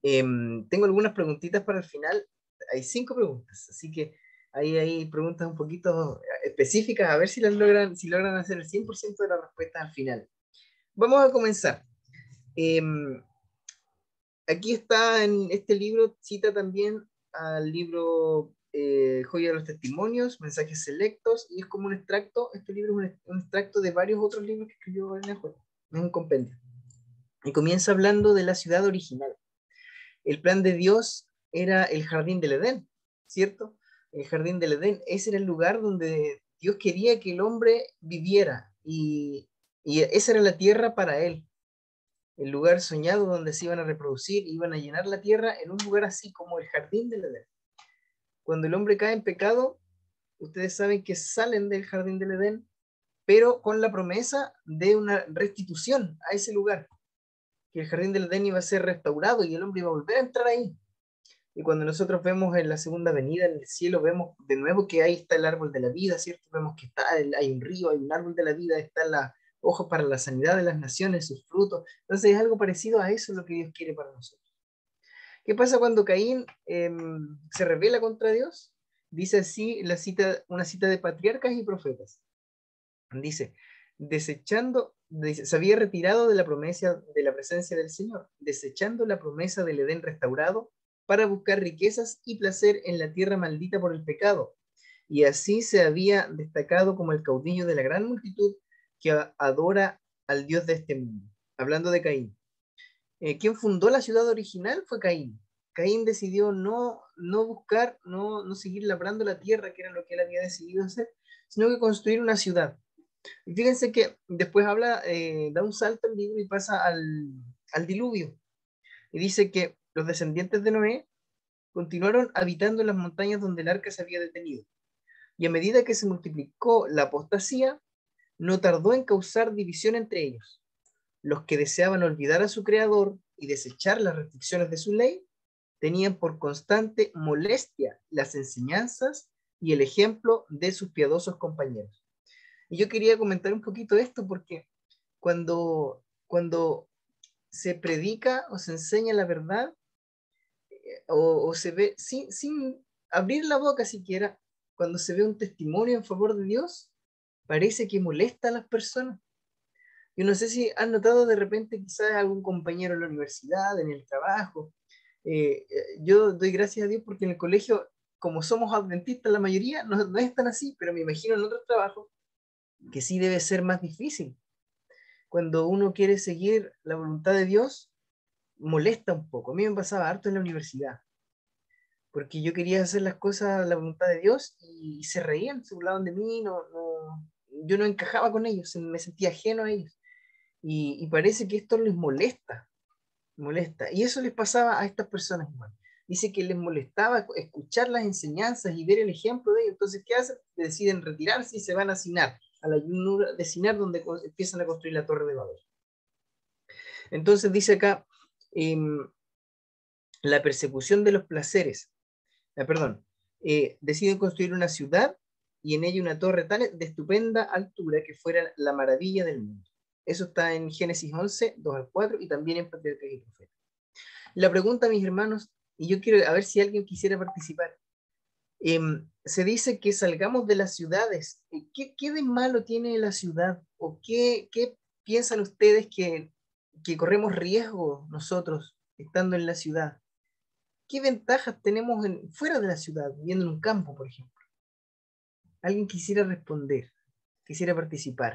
Tengo algunas preguntitas para el final. Hay 5 preguntas, así que hay preguntas un poquito específicas, a ver si logran hacer el 100% de las respuestas al final. Vamos a comenzar. Em, Aquí está en este libro, cita también al libro Joya de los Testimonios, Mensajes Selectos, y es como un extracto, este libro es un extracto de varios otros libros que escribió Ellen White, es un compendio. Y comienza hablando de la ciudad original. El plan de Dios era el jardín del Edén, ¿cierto? El jardín del Edén, ese era el lugar donde Dios quería que el hombre viviera, y esa era la tierra para él, el lugar soñado donde se iban a reproducir, iban a llenar la tierra en un lugar así como el jardín del Edén. Cuando el hombre cae en pecado, ustedes saben que salen del jardín del Edén, pero con la promesa de una restitución a ese lugar, que el jardín del Edén iba a ser restaurado y el hombre iba a volver a entrar ahí. Y cuando nosotros vemos en la segunda venida, en el cielo, vemos de nuevo que ahí está el árbol de la vida, ¿cierto? Vemos que hay un río, hay un árbol de la vida, está la hoja para la sanidad de las naciones, sus frutos. Entonces es algo parecido a eso lo que Dios quiere para nosotros. ¿Qué pasa cuando Caín se rebela contra Dios? Dice así una cita de Patriarcas y Profetas. Dice, se había retirado de la promesa de la presencia del Señor, desechando la promesa del Edén restaurado para buscar riquezas y placer en la tierra maldita por el pecado. Y así se había destacado como el caudillo de la gran multitud que adora al Dios de este mundo. Hablando de Caín. ¿Quién fundó la ciudad original? Fue Caín. Caín decidió no buscar, no seguir labrando la tierra, que era lo que él había decidido hacer, sino que construir una ciudad. Y fíjense que después da un salto el libro y pasa al diluvio. Y dice que los descendientes de Noé continuaron habitando en las montañas donde el arca se había detenido. Y a medida que se multiplicó la apostasía, no tardó en causar división entre ellos. Los que deseaban olvidar a su creador y desechar las restricciones de su ley, tenían por constante molestia las enseñanzas y el ejemplo de sus piadosos compañeros. Y yo quería comentar un poquito esto porque cuando se predica o se enseña la verdad, o se ve sin abrir la boca siquiera, cuando se ve un testimonio en favor de Dios, parece que molesta a las personas. Yo no sé si han notado de repente quizás algún compañero en la universidad, en el trabajo. Yo doy gracias a Dios porque en el colegio, como somos adventistas la mayoría, no es tan así, pero me imagino en otros trabajos que sí debe ser más difícil. Cuando uno quiere seguir la voluntad de Dios, molesta un poco. A mí me pasaba harto en la universidad, porque yo quería hacer las cosas a la voluntad de Dios y se reían, se burlaban de mí, yo no encajaba con ellos, me sentía ajeno a ellos. Y parece que esto les molesta. Y eso les pasaba a estas personas igual. Dice que les molestaba escuchar las enseñanzas y ver el ejemplo de ellos. Entonces, ¿qué hacen? Deciden retirarse y se van a Sinar, a la llanura de Sinar, donde empiezan a construir la Torre de Babel. Entonces dice acá, eh, la persecución de los placeres, perdón, deciden construir una ciudad y en ella una torre tal de estupenda altura que fuera la maravilla del mundo. Eso está en Génesis 11, 2 al 4 y también en Patriarcas y Profetas. La pregunta, mis hermanos, y yo quiero a ver si alguien quisiera participar. Se dice que salgamos de las ciudades. ¿Qué de malo tiene la ciudad? ¿O qué piensan ustedes que corremos riesgo nosotros estando en la ciudad? ¿Qué ventajas tenemos fuera de la ciudad, viviendo en un campo, por ejemplo? ¿Alguien quisiera responder? ¿Quisiera participar?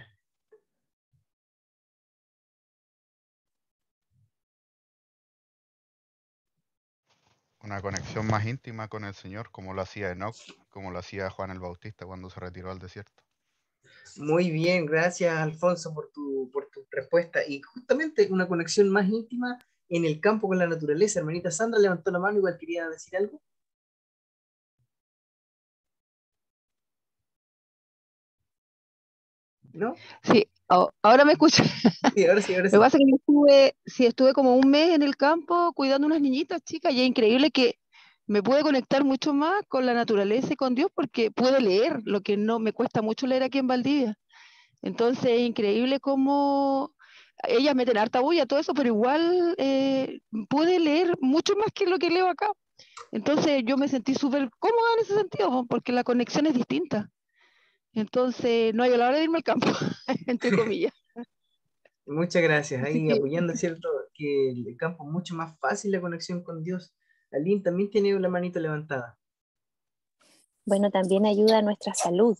Una conexión más íntima con el Señor, como lo hacía Enoch, como lo hacía Juan el Bautista cuando se retiró al desierto. Muy bien, gracias Alfonso por tu respuesta. Y justamente una conexión más íntima en el campo con la naturaleza. Hermanita Sandra levantó la mano, igual quería decir algo. ¿No? Sí, ahora me escucha. Sí, ahora sí, ahora Lo que sí. pasa es que estuve como un mes en el campo cuidando unas niñitas chicas y es increíble que me pude conectar mucho más con la naturaleza y con Dios porque puedo leer, lo que no me cuesta mucho leer aquí en Valdivia. Entonces es increíble cómo ellas meten harta bulla, todo eso, pero igual pude leer mucho más que lo que leo acá. Entonces yo me sentí súper cómoda en ese sentido, porque la conexión es distinta. Entonces no hay a la hora de irme al campo, entre comillas. Muchas gracias. Así Ahí que apoyando, ¿cierto? Que el campo es mucho más fácil la conexión con Dios. Aline también tiene la manito levantada. Bueno, también ayuda a nuestra salud.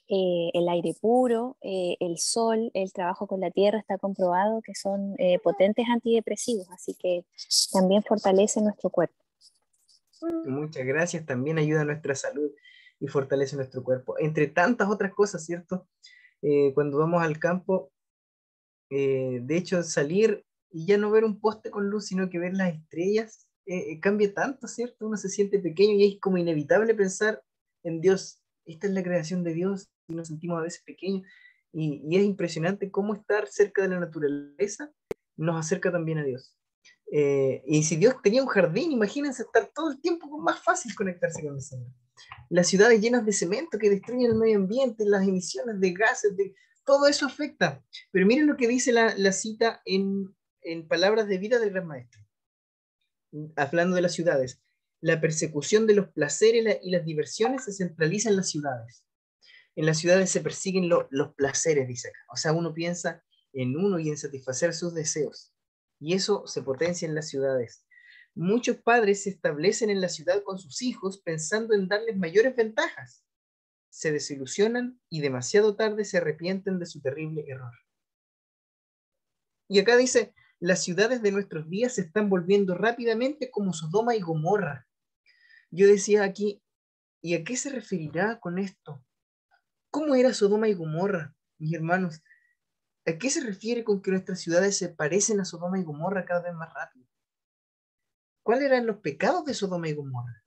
El aire puro, el sol, el trabajo con la tierra está comprobado que son potentes antidepresivos, así que también fortalece nuestro cuerpo. Muchas gracias. También ayuda a nuestra salud y fortalece nuestro cuerpo. Entre tantas otras cosas, ¿cierto? Cuando vamos al campo, de hecho, salir y ya no ver un poste con luz, sino que ver las estrellas, cambia tanto, ¿cierto? Uno se siente pequeño y es como inevitable pensar en Dios. Esta es la creación de Dios y nos sentimos a veces pequeños. Y es impresionante cómo estar cerca de la naturaleza nos acerca también a Dios. Y si Dios tenía un jardín, imagínense estar todo el tiempo más fácil conectarse con el Señor. Las ciudades llenas de cemento que destruyen el medio ambiente, las emisiones de gases, todo eso afecta. Pero miren lo que dice la cita en Palabras de Vida del Gran Maestro, hablando de las ciudades. La persecución de los placeres y las diversiones se centraliza en las ciudades. En las ciudades se persiguen los placeres, dice acá. O sea, uno piensa en uno y en satisfacer sus deseos. Y eso se potencia en las ciudades. Muchos padres se establecen en la ciudad con sus hijos pensando en darles mayores ventajas. Se desilusionan y demasiado tarde se arrepienten de su terrible error. Y acá dice, las ciudades de nuestros días se están volviendo rápidamente como Sodoma y Gomorra. Yo decía aquí, ¿y a qué se referirá con esto? ¿Cómo era Sodoma y Gomorra, mis hermanos? ¿A qué se refiere con que nuestras ciudades se parecen a Sodoma y Gomorra cada vez más rápido? ¿Cuáles eran los pecados de Sodoma y Gomorra?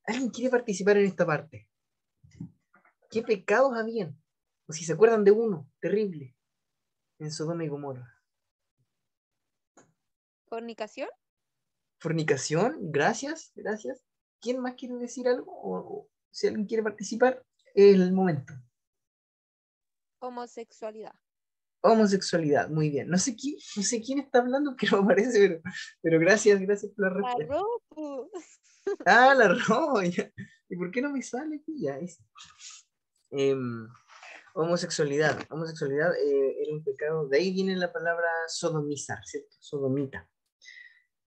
¿Alguien quiere participar en esta parte? ¿Qué pecados habían? O si se acuerdan de uno, terrible, en Sodoma y Gomorra. ¿Fornicación? Fornicación, gracias, gracias. ¿Quién más quiere decir algo? O si alguien quiere participar, es el momento. Homosexualidad. Homosexualidad, muy bien. No sé quién está hablando, que no aparece, pero gracias por la La respuesta. ropa. Ah, la robo, ya. ¿Y por qué no me sale aquí? Ya, homosexualidad. Homosexualidad era un pecado. De ahí viene la palabra sodomizar, ¿cierto? Sodomita.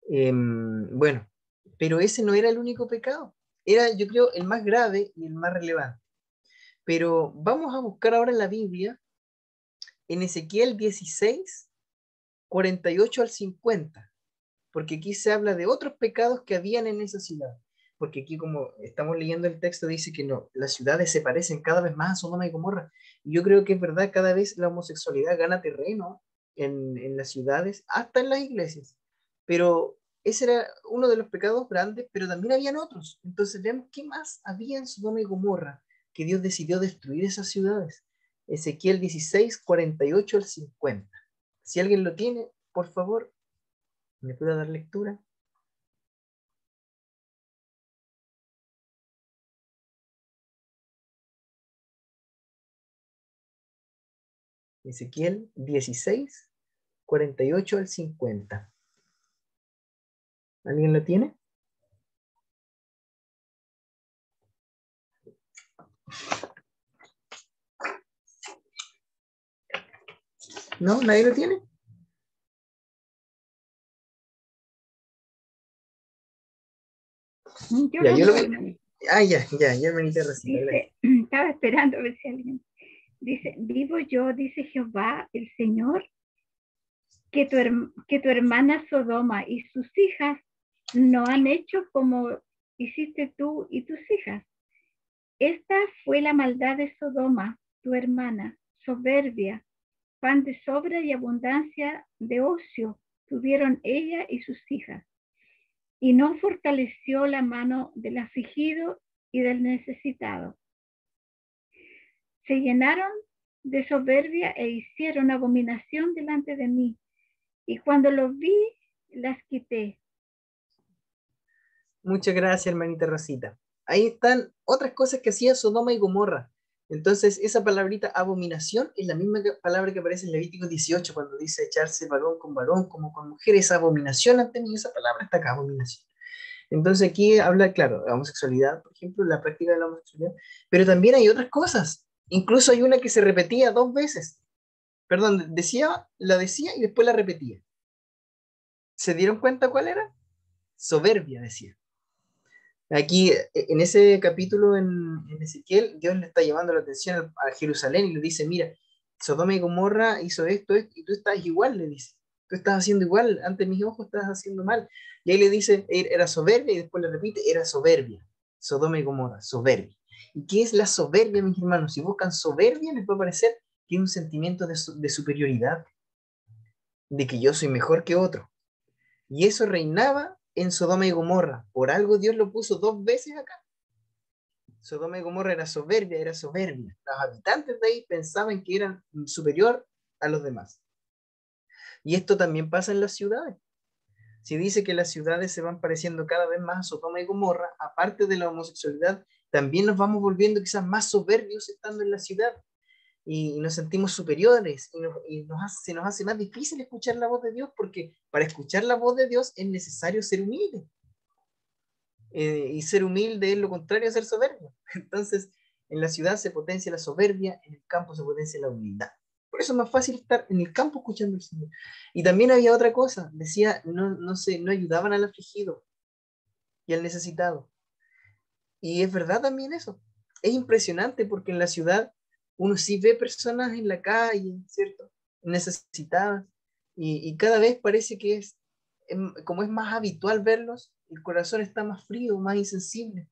Bueno, pero ese no era el único pecado. Era, yo creo, el más grave y el más relevante. Pero vamos a buscar ahora en la Biblia, en Ezequiel 16, 48 al 50, porque aquí se habla de otros pecados que habían en esa ciudad. Porque aquí, como estamos leyendo el texto, dice que no, las ciudades se parecen cada vez más a Sodoma y Gomorra. Y yo creo que es verdad, cada vez la homosexualidad gana terreno en las ciudades, hasta en las iglesias. Pero ese era uno de los pecados grandes, pero también habían otros. Entonces veamos qué más había en Sodoma y Gomorra, que Dios decidió destruir esas ciudades. Ezequiel 16, 48 al 50. Si alguien lo tiene, por favor, ¿me puede dar lectura? Ezequiel 16, 48 al 50. ¿Alguien lo tiene? ¿No? ¿Nadie lo tiene? Yo Ya, lo yo lo leo. vi. Ah, ya, Benita Racita. Dice, estaba esperando a ver si alguien. Dice, vivo yo, dice Jehová, el Señor, que tu hermana Sodoma y sus hijas no han hecho como hiciste tú y tus hijas. Esta fue la maldad de Sodoma, tu hermana, soberbia, pan de sobra y abundancia de ocio tuvieron ella y sus hijas. Y no fortaleció la mano del afligido y del necesitado. Se llenaron de soberbia e hicieron abominación delante de mí. Y cuando los vi, las quité. Muchas gracias, hermanita Rosita. Ahí están otras cosas que hacía Sodoma y Gomorra. Entonces, esa palabrita abominación es la misma palabra que aparece en Levítico 18, cuando dice echarse varón, como con mujer, esa abominación ante mí, esa palabra está acá, abominación. Entonces aquí habla, claro, de homosexualidad, por ejemplo, la práctica de la homosexualidad, pero también hay otras cosas. Incluso hay una que se repetía 2 veces. Perdón, la decía y después la repetía. ¿Se dieron cuenta cuál era? Soberbia, decía. Aquí, en ese capítulo en Ezequiel, Dios le está llamando la atención a Jerusalén y le dice, mira, Sodoma y Gomorra hizo esto, y tú estás igual, le dice. Tú estás haciendo igual, ante mis ojos estás haciendo mal. Y ahí le dice, era soberbia, y después le repite, era soberbia. Sodoma y Gomorra, soberbia. ¿Y qué es la soberbia, mis hermanos? Si buscan soberbia, les puede parecer que es un sentimiento de superioridad, de que yo soy mejor que otro. Y eso reinaba en Sodoma y Gomorra. Por algo Dios lo puso 2 veces acá. Sodoma y Gomorra era soberbia, era soberbia. Los habitantes de ahí pensaban que eran superior a los demás. Y esto también pasa en las ciudades. Si dice que las ciudades se van pareciendo cada vez más a Sodoma y Gomorra, aparte de la homosexualidad, también nos vamos volviendo quizás más soberbios estando en la ciudad. Y nos sentimos superiores se nos hace más difícil escuchar la voz de Dios, porque para escuchar la voz de Dios es necesario ser humilde. Y ser humilde es lo contrario a ser soberbio. Entonces, en la ciudad se potencia la soberbia, en el campo se potencia la humildad. Por eso es más fácil estar en el campo escuchando al Señor. Y también había otra cosa, decía, no ayudaban al afligido y al necesitado. Y es verdad también eso. Es impresionante porque en la ciudad uno sí ve personas en la calle, ¿cierto? Necesitadas. Y cada vez parece que como es más habitual verlos, el corazón está más frío, más insensible.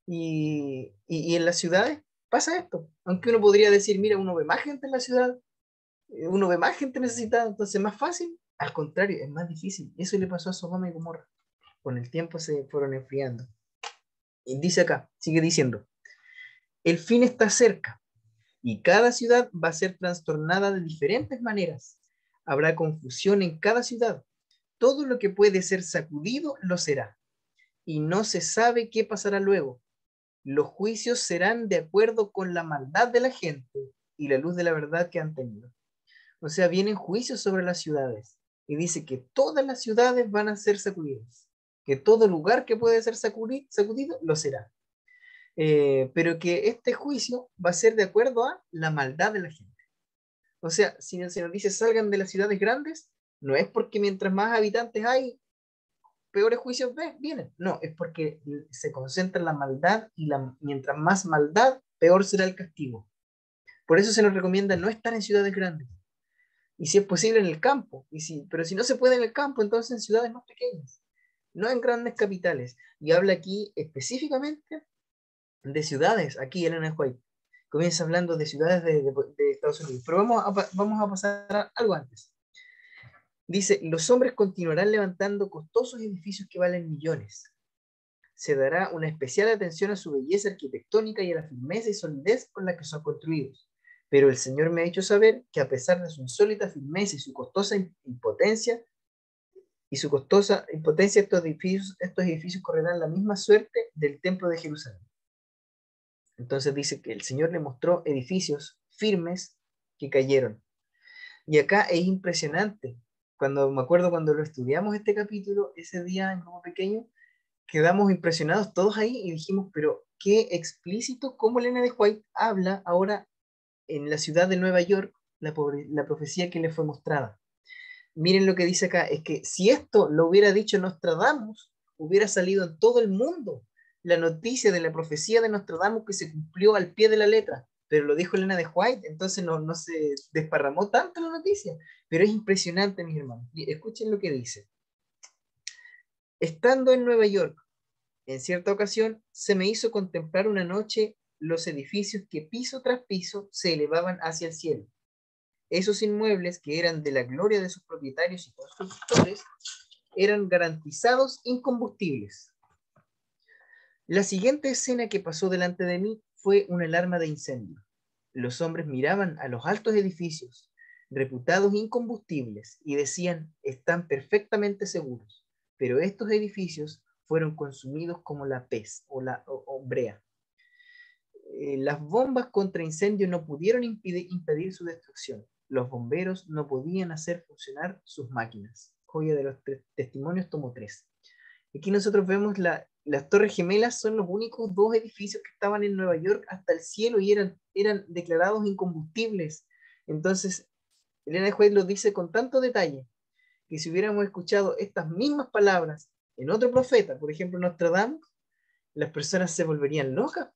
Y en las ciudades pasa esto. Aunque uno podría decir, mira, uno ve más gente en la ciudad, uno ve más gente necesitada, entonces es más fácil. Al contrario, es más difícil. Eso le pasó a Sodoma y Gomorra. Con el tiempo se fueron enfriando. Y dice acá, sigue diciendo, el fin está cerca y cada ciudad va a ser trastornada de diferentes maneras. Habrá confusión en cada ciudad. Todo lo que puede ser sacudido lo será. Y no se sabe qué pasará luego. Los juicios serán de acuerdo con la maldad de la gente y la luz de la verdad que han tenido. O sea, vienen juicios sobre las ciudades. Y dice que todas las ciudades van a ser sacudidas. Que todo lugar que puede ser sacudido lo será. Pero que este juicio va a ser de acuerdo a la maldad de la gente. O sea, si se nos dice salgan de las ciudades grandes, no es porque mientras más habitantes hay, peores juicios vienen. No, es porque se concentra la maldad y mientras más maldad, peor será el castigo. Por eso se nos recomienda no estar en ciudades grandes. Y si es posible en el campo. Pero si no se puede en el campo, entonces en ciudades más pequeñas. No en grandes capitales. Y habla aquí específicamente de ciudades. Aquí Elena White comienza hablando de ciudades de Estados Unidos. Pero vamos a pasar a algo antes. Dice, los hombres continuarán levantando costosos edificios que valen millones. Se dará una especial atención a su belleza arquitectónica y a la firmeza y solidez con la que son construidos. Pero el Señor me ha hecho saber que a pesar de su insólita firmeza y su costosa impotencia, estos edificios correrán la misma suerte del templo de Jerusalén. Entonces dice que el Señor le mostró edificios firmes que cayeron. Y acá es impresionante. Me acuerdo cuando lo estudiamos este capítulo, ese día en grupo pequeño, quedamos impresionados todos ahí y dijimos, pero qué explícito cómo Elena de White habla ahora en la ciudad de Nueva York, la profecía que le fue mostrada. Miren lo que dice acá, es que si esto lo hubiera dicho Nostradamus, hubiera salido en todo el mundo la noticia de la profecía de Nostradamus que se cumplió al pie de la letra, pero lo dijo Elena de White, entonces no se desparramó tanto la noticia, pero es impresionante, mis hermanos. Escuchen lo que dice. Estando en Nueva York, en cierta ocasión, se me hizo contemplar una noche los edificios que piso tras piso se elevaban hacia el cielo. Esos inmuebles, que eran de la gloria de sus propietarios y constructores, eran garantizados incombustibles. La siguiente escena que pasó delante de mí fue una alarma de incendio. Los hombres miraban a los altos edificios, reputados incombustibles, y decían, están perfectamente seguros, pero estos edificios fueron consumidos como la pez o brea. Las bombas contra incendios no pudieron impedir su destrucción. Los bomberos no podían hacer funcionar sus máquinas. Joya de los testimonios, tomo 3. Aquí nosotros vemos las Torres Gemelas son los únicos 2 edificios que estaban en Nueva York hasta el cielo y eran declarados incombustibles. Entonces, Elena de White lo dice con tanto detalle que si hubiéramos escuchado estas mismas palabras en otro profeta, por ejemplo Nostradamus, las personas se volverían locas.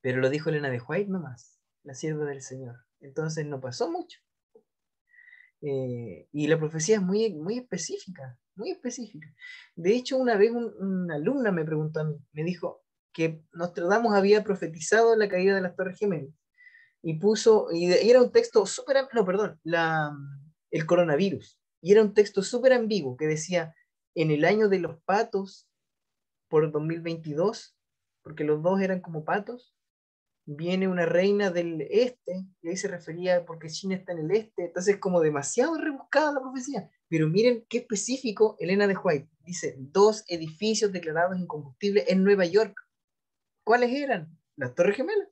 Pero lo dijo Elena de White nomás, la sierva del Señor. Entonces no pasó mucho. Y la profecía es muy, muy específica, muy específica. De hecho, una vez una alumna me preguntó a mí, me dijo que Nostradamus había profetizado la caída de las Torres Gemelas. Y era un texto súper, no, perdón, el coronavirus. Y era un texto súper ambiguo que decía, en el año de los patos, por 2022, porque los dos eran como patos, viene una reina del este, y ahí se refería porque China está en el este, entonces como demasiado rebuscada la profecía. Pero miren qué específico Elena de White. Dice, 2 edificios declarados incombustibles en Nueva York. ¿Cuáles eran? Las Torres Gemelas.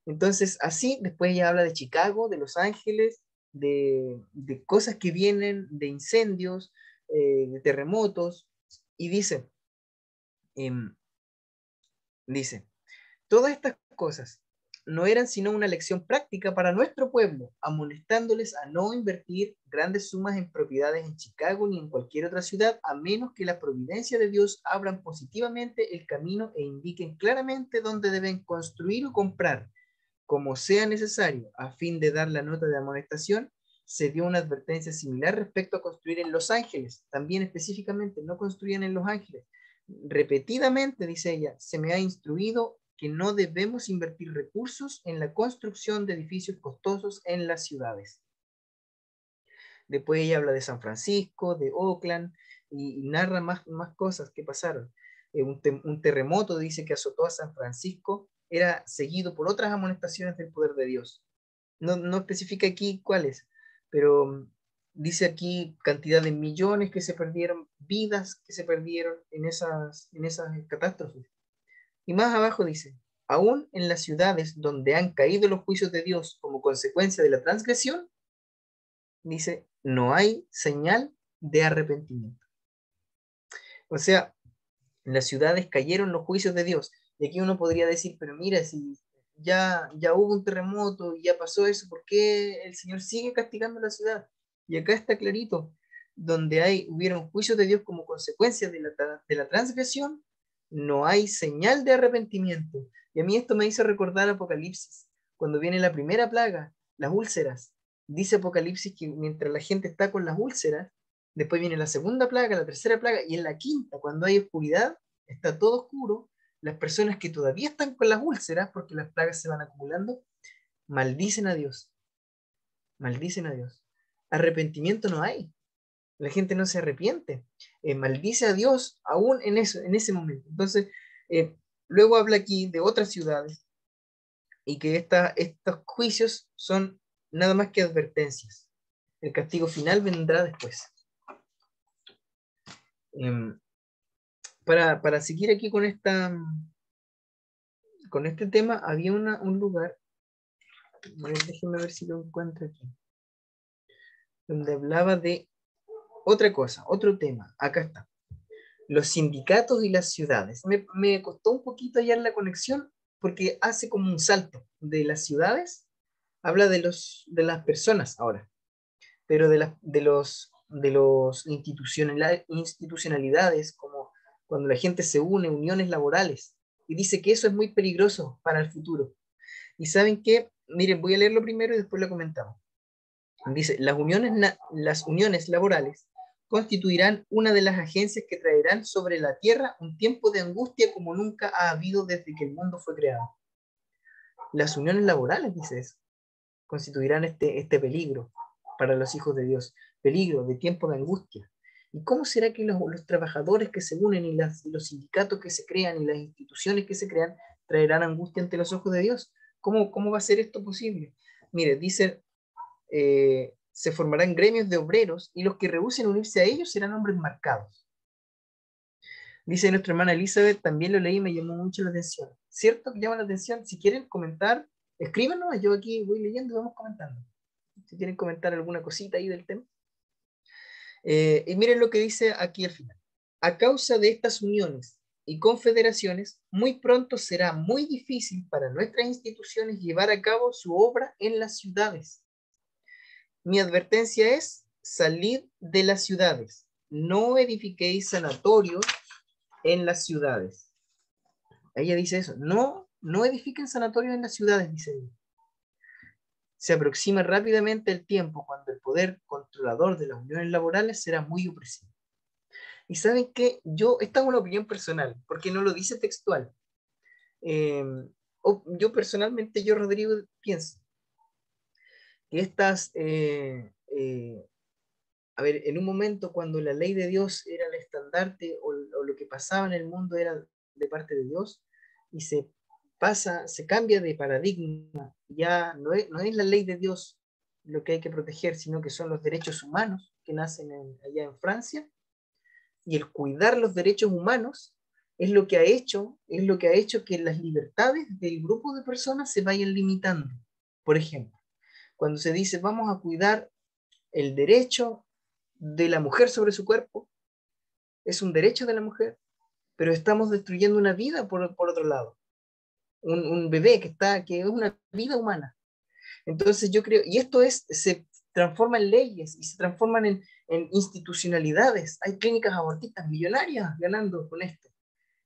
Entonces, así, después ella habla de Chicago, de Los Ángeles, de cosas que vienen, de incendios, de terremotos, y dice, todas estas cosas no eran sino una lección práctica para nuestro pueblo, amonestándoles a no invertir grandes sumas en propiedades en Chicago ni en cualquier otra ciudad, a menos que la providencia de Dios abran positivamente el camino e indiquen claramente dónde deben construir o comprar, como sea necesario, a fin de dar la nota de amonestación. Se dio una advertencia similar respecto a construir en Los Ángeles. También específicamente, no construían en Los Ángeles. Repetidamente, dice ella, se me ha instruido que no debemos invertir recursos en la construcción de edificios costosos en las ciudades. Después ella habla de San Francisco, de Oakland, y narra más cosas que pasaron. Un terremoto, dice, que azotó a San Francisco, era seguido por otras amonestaciones del poder de Dios. No especifica aquí cuáles, pero dice aquí cantidad de millones que se perdieron, vidas que se perdieron en esas catástrofes. Y más abajo dice, aún en las ciudades donde han caído los juicios de Dios como consecuencia de la transgresión, dice, no hay señal de arrepentimiento. O sea, en las ciudades cayeron los juicios de Dios. Y aquí uno podría decir, pero mira, si ya hubo un terremoto y ya pasó eso, ¿por qué el Señor sigue castigando la ciudad? Y acá está clarito, donde hubieron juicios de Dios como consecuencia de la transgresión, no hay señal de arrepentimiento. Y a mí esto me hizo recordar Apocalipsis, cuando viene la primera plaga, las úlceras. Dice Apocalipsis que mientras la gente está con las úlceras, después viene la segunda plaga, la tercera plaga, y en la quinta, cuando hay oscuridad, está todo oscuro, las personas que todavía están con las úlceras, porque las plagas se van acumulando, maldicen a Dios. Maldicen a Dios. Arrepentimiento no hay. La gente no se arrepiente. Maldice a Dios aún en ese momento. Entonces, luego habla aquí de otras ciudades y que estos juicios son nada más que advertencias. El castigo final vendrá después. Para seguir aquí con este tema, había un lugar, déjenme ver si lo encuentro aquí, donde hablaba de otra cosa, otro tema. Acá está. Los sindicatos y las ciudades. Me costó un poquito hallar la conexión porque hace como un salto de las ciudades, habla de las personas ahora, pero de los institucionalidades, como cuando la gente se une, uniones laborales, y dice que eso es muy peligroso para el futuro. ¿Y saben qué? Miren, voy a leerlo primero y después lo comentamos. Dice, las uniones laborales constituirán una de las agencias que traerán sobre la tierra un tiempo de angustia como nunca ha habido desde que el mundo fue creado. Las uniones laborales, dice eso, constituirán este peligro para los hijos de Dios, peligro de tiempo de angustia. ¿Y cómo será que los trabajadores que se unen y los sindicatos que se crean y las instituciones que se crean traerán angustia ante los ojos de Dios? ¿Cómo va a ser esto posible? Mire, dice, se formarán gremios de obreros y los que rehúsen unirse a ellos serán hombres marcados. Dice nuestra hermana Elizabeth, también lo leí y me llamó mucho la atención. ¿Cierto que llama la atención? Si quieren comentar, escríbanos, yo aquí voy leyendo y vamos comentando. Si quieren comentar alguna cosita ahí del tema. Y miren lo que dice aquí al final. A causa de estas uniones y confederaciones, muy pronto será muy difícil para nuestras instituciones llevar a cabo su obra en las ciudades. Mi advertencia es: salid de las ciudades, no edifiquéis sanatorios en las ciudades. Ella dice eso, no edifiquen sanatorios en las ciudades, dice ella. Se aproxima rápidamente el tiempo cuando el poder controlador de las uniones laborales será muy opresivo. Y saben que esta es una opinión personal, porque no lo dice textual. Yo personalmente, Rodrigo, pienso que a ver, en un momento cuando la ley de Dios era el estandarte o lo que pasaba en el mundo era de parte de Dios, y se cambia de paradigma, ya no es la ley de Dios lo que hay que proteger, sino que son los derechos humanos que nacen allá en Francia, y el cuidar los derechos humanos es lo que ha hecho que las libertades del grupo de personas se vayan limitando. Por ejemplo, cuando se dice vamos a cuidar el derecho de la mujer sobre su cuerpo, es un derecho de la mujer, pero estamos destruyendo una vida por otro lado, un bebé que es una vida humana. Entonces yo creo, y esto se transforma en leyes y se transforman en institucionalidades. Hay clínicas abortistas millonarias ganando con esto.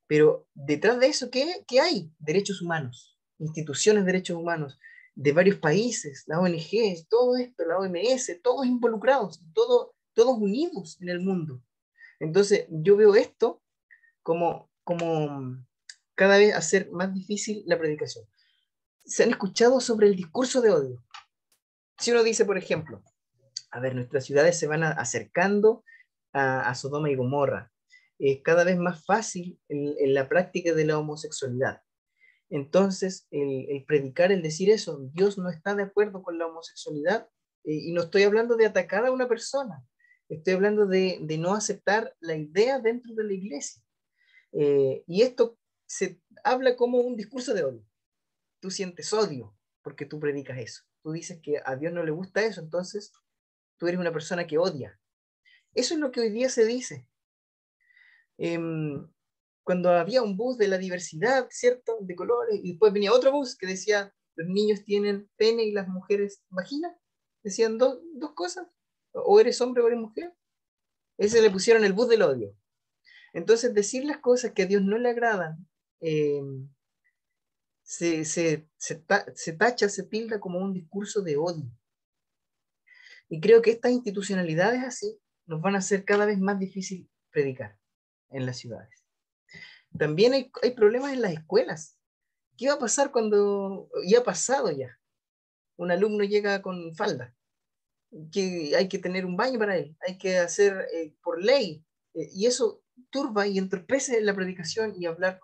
Pero detrás de eso, ¿qué hay? Derechos humanos, instituciones de derechos humanos de varios países, la ONG, todo esto, la OMS, todos involucrados, todos unidos en el mundo. Entonces yo veo esto como cada vez hacer más difícil la predicación. ¿Se han escuchado sobre el discurso de odio? Si uno dice, por ejemplo, a ver, nuestras ciudades se van acercando a Sodoma y Gomorra, es cada vez más fácil en la práctica de la homosexualidad. Entonces, el predicar, el decir eso, Dios no está de acuerdo con la homosexualidad, y no estoy hablando de atacar a una persona, estoy hablando de no aceptar la idea dentro de la iglesia. Y esto se habla como un discurso de odio. Tú sientes odio porque tú predicas eso. Tú dices que a Dios no le gusta eso, entonces tú eres una persona que odia. Eso es lo que hoy día se dice. Cuando había un bus de la diversidad, ¿cierto? De colores, y después venía otro bus que decía, los niños tienen pene y las mujeres vagina. Decían dos cosas, o eres hombre o eres mujer. Ese le pusieron el bus del odio. Entonces, decir las cosas que a Dios no le agradan, se tacha, se tilda como un discurso de odio. Y creo que estas institucionalidades así nos van a hacer cada vez más difícil predicar en las ciudades. También hay problemas en las escuelas. ¿Qué va a pasar cuando, y ha pasado ya, un alumno llega con falda? Que hay que tener un baño para él, hay que hacer por ley, y eso turba y entorpece la predicación y hablar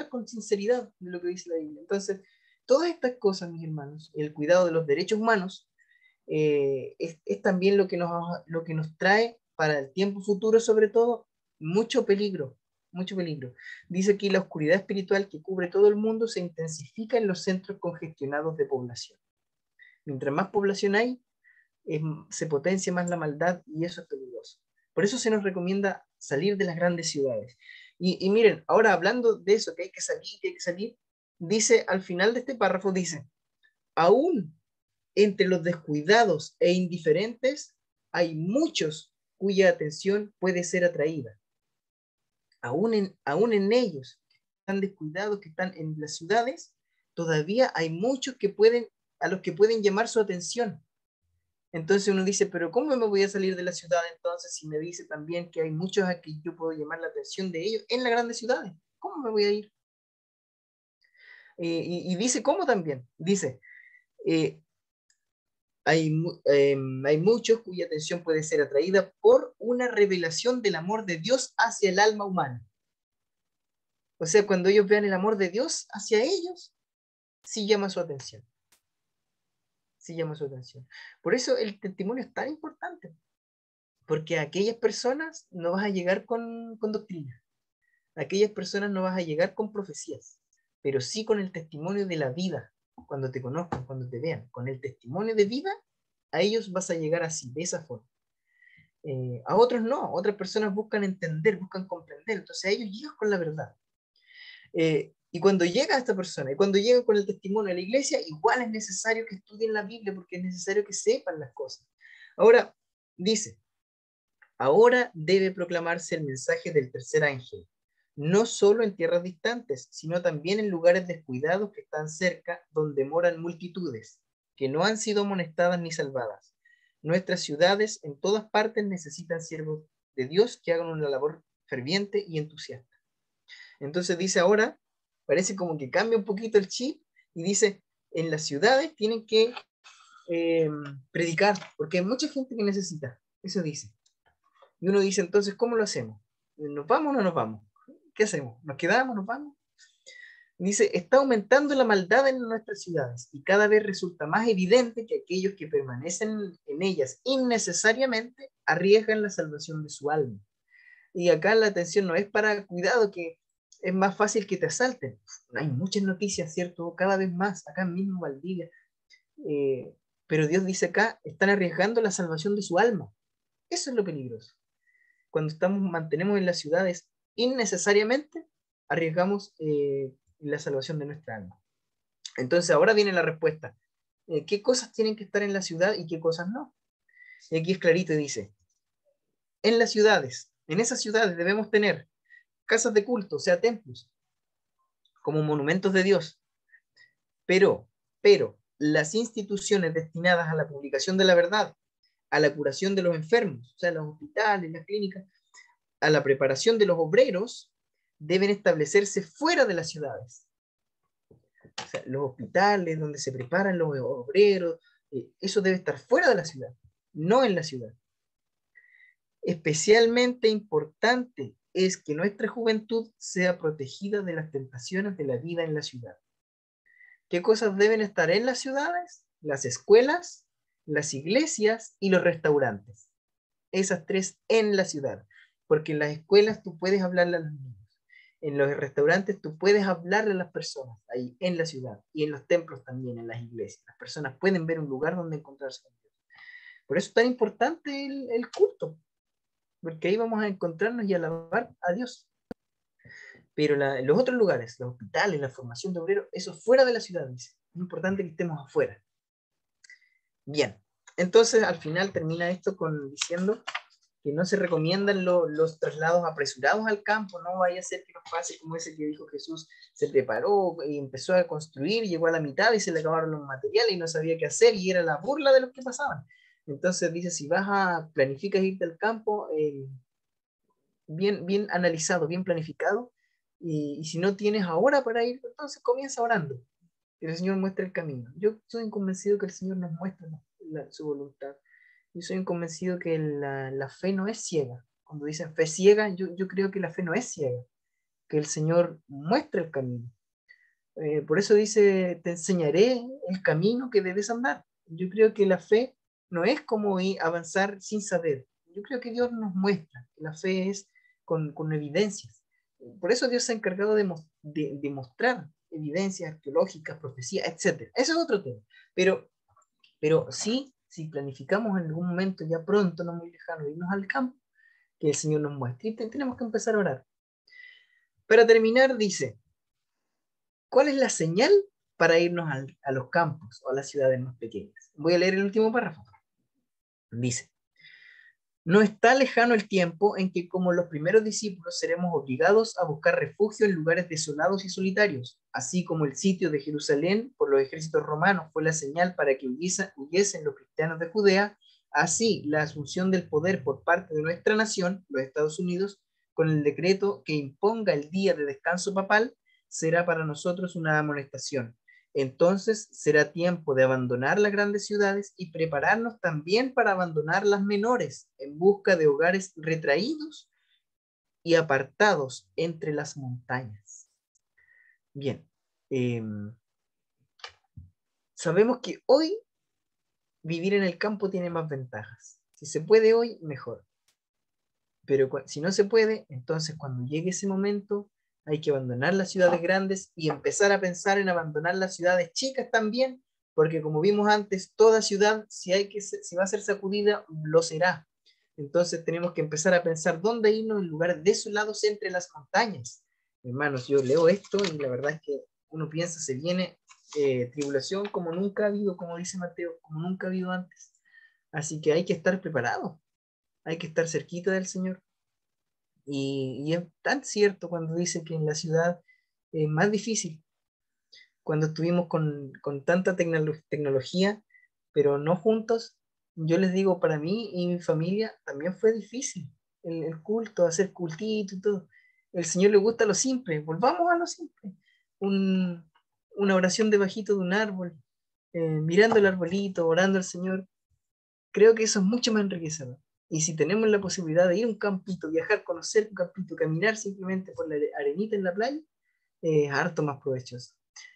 con sinceridad de lo que dice la Biblia. Entonces, todas estas cosas, mis hermanos, el cuidado de los derechos humanos, es también lo que nos trae para el tiempo futuro, sobre todo, mucho peligro, mucho peligro. Dice aquí, la oscuridad espiritual que cubre todo el mundo se intensifica en los centros congestionados de población. Mientras más población hay, se potencia más la maldad, y eso es peligroso. Por eso se nos recomienda salir de las grandes ciudades. Y miren, ahora hablando de eso, que hay que salir, dice al final de este párrafo, dice, aún entre los descuidados e indiferentes hay muchos cuya atención puede ser atraída. Aún en ellos que están descuidados, que están en las ciudades, todavía hay muchos a los que pueden llamar su atención. Entonces uno dice, pero ¿cómo me voy a salir de la ciudad entonces si me dice también que hay muchos a que yo puedo llamar la atención de ellos en las grandes ciudades? ¿Cómo me voy a ir? Y dice, ¿cómo también? Dice, hay muchos cuya atención puede ser atraída por una revelación del amor de Dios hacia el alma humana. O sea, cuando ellos vean el amor de Dios hacia ellos, sí llama su atención. Sí llama su atención. Por eso el testimonio es tan importante, porque a aquellas personas no vas a llegar con doctrina. a aquellas personas no vas a llegar con profecías, pero sí con el testimonio de la vida, cuando te conozcan, cuando te vean, con el testimonio de vida, a ellos vas a llegar así, de esa forma. A otros no, otras personas buscan entender, buscan comprender, entonces a ellos llegas con la verdad. Y cuando llega esta persona, y cuando llega con el testimonio de la iglesia, igual es necesario que estudien la Biblia, porque es necesario que sepan las cosas. Ahora, dice, ahora debe proclamarse el mensaje del tercer ángel, no solo en tierras distantes, sino también en lugares descuidados que están cerca, donde moran multitudes, que no han sido amonestadas ni salvadas. Nuestras ciudades en todas partes necesitan siervos de Dios que hagan una labor ferviente y entusiasta. Entonces dice ahora, parece como que cambia un poquito el chip y dice, en las ciudades tienen que predicar, porque hay mucha gente que necesita, eso dice. Y uno dice, entonces, ¿cómo lo hacemos? ¿Nos vamos o no nos vamos? ¿Qué hacemos? ¿Nos quedamos? ¿Nos vamos? Dice, está aumentando la maldad en nuestras ciudades y cada vez resulta más evidente que aquellos que permanecen en ellas innecesariamente arriesgan la salvación de su alma. Y acá la atención no es para cuidado, que es más fácil que te asalten. Hay muchas noticias, ¿cierto? Cada vez más, acá mismo en Valdivia. Pero Dios dice acá, están arriesgando la salvación de su alma. Eso es lo peligroso. Cuando mantenemos en las ciudades innecesariamente, arriesgamos la salvación de nuestra alma. Entonces ahora viene la respuesta. ¿Qué cosas tienen que estar en la ciudad y qué cosas no? Y aquí es clarito y dice, en las ciudades, en esas ciudades debemos tener casas de culto, o sea, templos, como monumentos de Dios. Pero, las instituciones destinadas a la publicación de la verdad, a la curación de los enfermos, o sea, los hospitales, las clínicas, a la preparación de los obreros, deben establecerse fuera de las ciudades. O sea, los hospitales donde se preparan los obreros, eso debe estar fuera de la ciudad, no en la ciudad. Especialmente importante es que nuestra juventud sea protegida de las tentaciones de la vida en la ciudad. ¿Qué cosas deben estar en las ciudades? Las escuelas, las iglesias y los restaurantes. Esas tres en la ciudad. Porque en las escuelas tú puedes hablarle a los niños. En los restaurantes tú puedes hablarle a las personas ahí en la ciudad. Y en los templos también, en las iglesias. Las personas pueden ver un lugar donde encontrarse con Dios. Por eso es tan importante el culto. Porque ahí vamos a encontrarnos y alabar a Dios. Pero los otros lugares, los hospitales, la formación de obreros, eso fuera de la ciudad, dice. Es importante que estemos afuera. Bien, entonces al final termina esto diciendo que no se recomiendan los traslados apresurados al campo, no vaya a ser que nos pase como ese que dijo Jesús, se preparó y empezó a construir, llegó a la mitad y se le acabaron los materiales y no sabía qué hacer y era la burla de los que pasaban. Entonces dice, si planificas irte al campo, bien analizado, bien planificado, y si no tienes ahora para ir, entonces comienza orando, que el Señor muestre el camino. Yo soy convencido que el Señor nos muestra su voluntad. Yo soy convencido que la fe no es ciega. Cuando dicen fe ciega, yo creo que la fe no es ciega, que el Señor muestra el camino. Por eso dice, te enseñaré el camino que debes andar. Yo creo que la fe no es como avanzar sin saber. Yo creo que Dios nos muestra que la fe es con evidencias. Por eso Dios se ha encargado de mostrar evidencias arqueológicas, profecías, etc. Eso es otro tema. Pero sí, si planificamos en algún momento ya pronto, no muy lejano, irnos al campo, que el Señor nos muestre. Y tenemos que empezar a orar. Para terminar, dice, ¿cuál es la señal para irnos a los campos o a las ciudades más pequeñas? Voy a leer el último párrafo. Dice, no está lejano el tiempo en que, como los primeros discípulos, seremos obligados a buscar refugio en lugares desolados y solitarios, así como el sitio de Jerusalén por los ejércitos romanos fue la señal para que huyesen los cristianos de Judea. Así, la asunción del poder por parte de nuestra nación, los Estados Unidos, con el decreto que imponga el día de descanso papal, será para nosotros una amonestación. Entonces será tiempo de abandonar las grandes ciudades y prepararnos también para abandonar las menores en busca de hogares retraídos y apartados entre las montañas. Bien, sabemos que hoy vivir en el campo tiene más ventajas. Si se puede hoy, mejor. Pero si no se puede, entonces cuando llegue ese momento hay que abandonar las ciudades grandes y empezar a pensar en abandonar las ciudades chicas también, porque como vimos antes, toda ciudad, si va a ser sacudida, lo será. Entonces tenemos que empezar a pensar dónde irnos en lugares desolados entre las montañas. Hermanos, yo leo esto y la verdad es que uno piensa, se viene tribulación como nunca ha habido, como dice Mateo, como nunca ha habido antes. Así que hay que estar preparados, hay que estar cerquita del Señor. Y es tan cierto cuando dice que en la ciudad es más difícil, cuando estuvimos con tanta tecnología, pero no juntos. Yo les digo, para mí y mi familia también fue difícil el culto, hacer cultito y todo. El Señor le gusta lo simple, volvamos a lo simple. Una oración debajito de un árbol, mirando el arbolito, orando al Señor. Creo que eso es mucho más enriquecedor. Y si tenemos la posibilidad de ir a un campito, viajar, conocer un campito, caminar simplemente por la arenita en la playa, es harto más provechoso.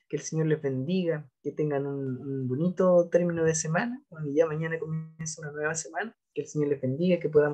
Que el Señor les bendiga, que tengan un bonito término de semana, cuando ya mañana comienza una nueva semana, que el Señor les bendiga, que podamos